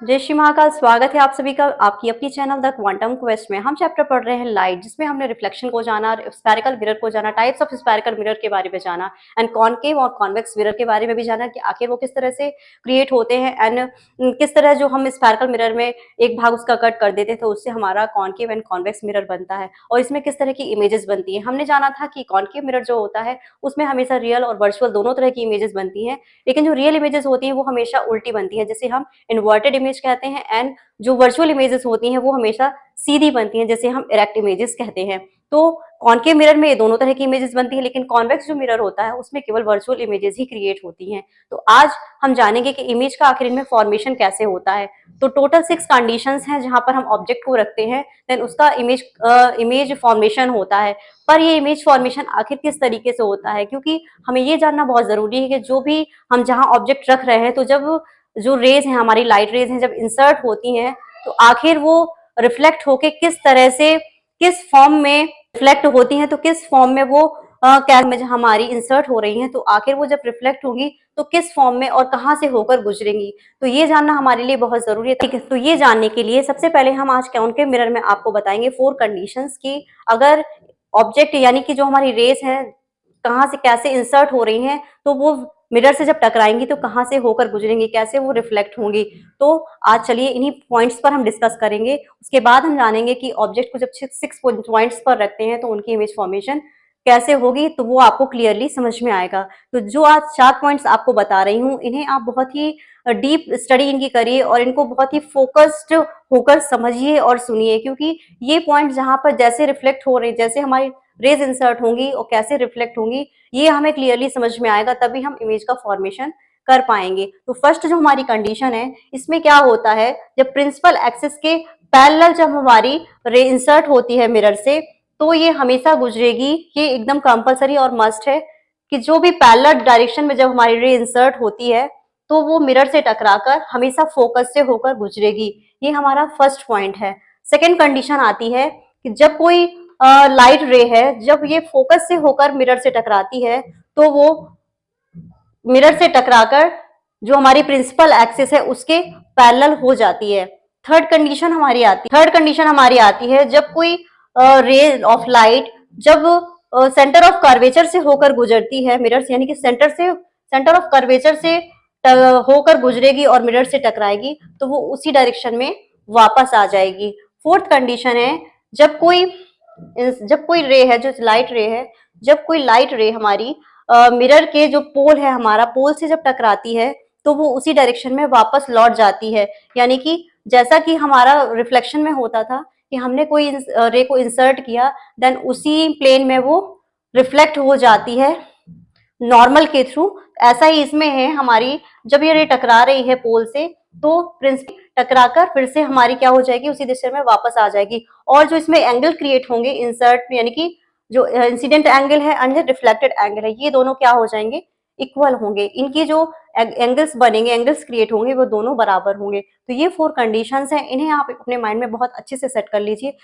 जय श्री महाकाल। स्वागत है आप सभी का आपकी अपनी चैनल द क्वांटम क्वेस्ट में। हम चैप्टर पढ़ रहे हैं लाइट, जिसमें हमने रिफ्लेक्शन को जाना, स्फेरिकल मिरर को जाना, टाइप्स ऑफ स्फेरिकल मिरर के बारे में जाना एंड कॉनकेव और कॉन्वेक्स मिरर के बारे में भी जाना कि आखिर वो किस तरह से क्रिएट होते हैं एंड किस तरह जो हम स्फेरिकल मिरर में एक भाग उसका कट कर देते तो उससे हमारा कॉनकेव एंड कॉन्वेक्स मिरर बनता है और इसमें किस तरह की इमेजेस बनती है। हमने जाना था कि कॉनकेव मिरर जो होता है उसमें हमेशा रियल और वर्चुअल दोनों तरह की इमेजेस बनती हैं, लेकिन जो रियल इमेजेस होती हैं वो हमेशा उल्टी बनती है, जैसे हम इन्वर्टेड इमेज कहते हैं एंड जो वर्चुअल इमेजेस होती हैं वो हमेशा सीधी बनती हैं, जैसे हम इरेक्ट इमेजेस कहते हैं। तो कॉनकेव मिरर में ये दोनों तरह की इमेजेस बनती है, लेकिन कॉन्वेक्स जो मिरर होता है उसमें केवल वर्चुअल इमेजेस ही क्रिएट होती हैं। तो आज हम जानेंगे कि इमेज का आखिर इनमें फॉर्मेशन कैसे होता है। तो टोटल 6 कंडीशंस हैं जहां पर हम ऑब्जेक्ट को रखते हैं, देन उसका इमेज फॉर्मेशन होता है। पर ये इमेज फॉर्मेशन आखिर किस तरीके से होता है, क्योंकि हमें ये जानना बहुत जरूरी है कि जो भी हम जहां ऑब्जेक्ट रख रहे हैं, तो जब जो रेज हैं, हमारी लाइट रेज हैं, जब इंसर्ट होती हैं तो आखिर वो रिफ्लेक्ट होके किस तरह से, किस फॉर्म में रिफ्लेक्ट होती हैं, तो किस फॉर्म में वो में जो हमारी इंसर्ट हो रही हैं, तो आखिर वो जब रिफ्लेक्ट होंगी तो किस फॉर्म में और कहाँ से होकर गुजरेंगी। तो ये जानना हमारे लिए बहुत जरूरी है। ठीक है, तो ये जानने के लिए सबसे पहले हम आज कॉनकेव मिरर में आपको बताएंगे 4 कंडीशंस की अगर ऑब्जेक्ट यानी कि जो हमारी रेस है कहाँ से कैसे इंसर्ट हो रही हैं, तो वो मिरर से जब टकराएंगी तो कहाँ से होकर गुजरेंगी, कैसे वो रिफ्लेक्ट होंगी। तो आज चलिए इन्हीं पॉइंट्स पर हम डिस्कस करेंगे। उसके बाद हम जानेंगे कि ऑब्जेक्ट को जब 6 पॉइंट्स पर रखते हैं तो उनकी इमेज फॉर्मेशन कैसे होगी, तो वो आपको क्लियरली समझ में आएगा। तो जो आज 4 पॉइंट्स आपको बता रही हूँ, इन्हें आप बहुत ही डीप स्टडी इनकी करिए और इनको बहुत ही फोकस्ड होकर समझिए और सुनिए, क्योंकि ये पॉइंट जहां पर जैसे रिफ्लेक्ट हो रहे, जैसे हमारी रेज इंसर्ट होंगी और कैसे रिफ्लेक्ट होंगी, ये हमें क्लियरली समझ में आएगा, तभी हम इमेज का फॉर्मेशन कर पाएंगे। तो फर्स्ट जो हमारी कंडीशन है, इसमें क्या होता है, जब प्रिंसिपल एक्सिस के पैरेलल जब हमारी रे इंसर्ट होती है मिरर से, तो ये हमेशा गुजरेगी। ये एकदम कंपलसरी और मस्ट है कि जो भी पैरेलल डायरेक्शन में जब हमारी रे इंसर्ट होती है तो वो मिरर से टकराकर हमेशा फोकस से होकर गुजरेगी। ये हमारा फर्स्ट पॉइंट है। सेकेंड कंडीशन आती है कि जब कोई लाइट रे है, जब ये फोकस से होकर मिरर से टकराती है तो वो मिरर से टकराकर जो हमारी प्रिंसिपल एक्सिस है उसके पैरेलल हो जाती है। थर्ड कंडीशन हमारी आती है जब कोई रे ऑफ लाइट जब सेंटर ऑफ कर्वेचर से होकर गुजरती है मिरर से, यानी कि सेंटर ऑफ कर्वेचर से होकर गुजरेगी और मिरर से टकराएगी, तो वो उसी डायरेक्शन में वापस आ जाएगी। फोर्थ कंडीशन है जब कोई रे है, जो लाइट रे है, जब कोई लाइट रे हमारी मिरर के जो पोल है, हमारा पोल से जब टकराती है तो वो उसी डायरेक्शन में वापस लौट जाती है। यानी कि जैसा कि हमारा रिफ्लेक्शन में होता था कि हमने कोई रे को इंसर्ट किया, देन उसी प्लेन में वो रिफ्लेक्ट हो जाती है नॉर्मल के थ्रू, ऐसा ही इसमें है। हमारी जब ये रे टकरा रही है पोल से, तो प्रिंसिपल टकराकर फिर से हमारी क्या हो जाएगी, उसी दिशा में वापस आ जाएगी। और जो इसमें एंगल क्रिएट होंगे इंसर्ट यानी कि जो इंसिडेंट एंगल है एंड रिफ्लेक्टेड एंगल है, ये दोनों क्या हो जाएंगे, इक्वल होंगे। इनकी जो एंगल्स बनेंगे, एंगल्स क्रिएट होंगे, वो दोनों बराबर होंगे। तो ये 4 कंडीशंस हैं, इन्हें आप अपने माइंड में बहुत अच्छे से सेट कर लीजिए।